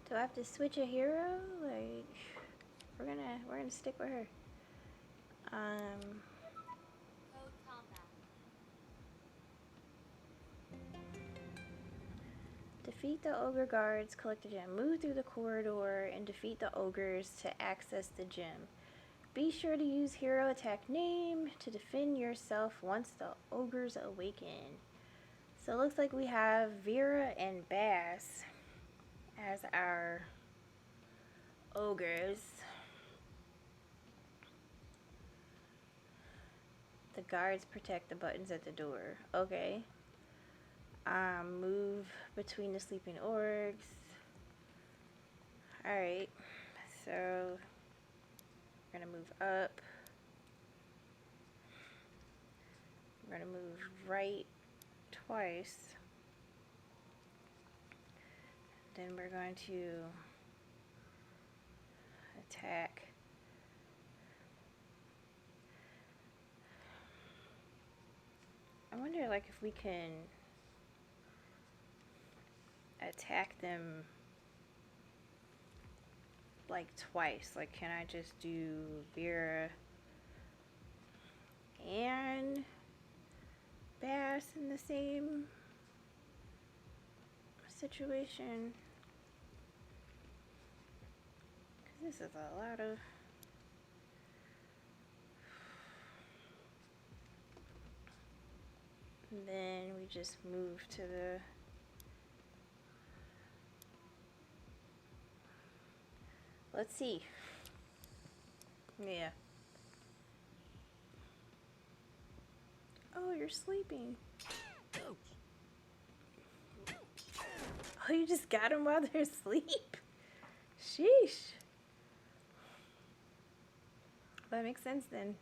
Do I have to switch a hero? Like, we're gonna stick with her. CodeCombat. Defeat the ogre guards, collect the gem. Move through the corridor and defeat the ogres to access the gem. Be sure to use hero attack name to defend yourself once the ogres awaken. So it looks like we have Vera and Bass as our ogres. The guards protect the buttons at the door. Okay. Move between the sleeping orcs. Alright. So we're gonna move up. We're gonna move right twice. Then we're going to attack. I wonder, like, if we can attack them like twice. Like, can I just do Vera and Bass in the same situation? Because this is a lot of... And then we just move to the... Let's see. Yeah. Oh, you're sleeping. Oh, you just got them while they're asleep? Sheesh. That makes sense then.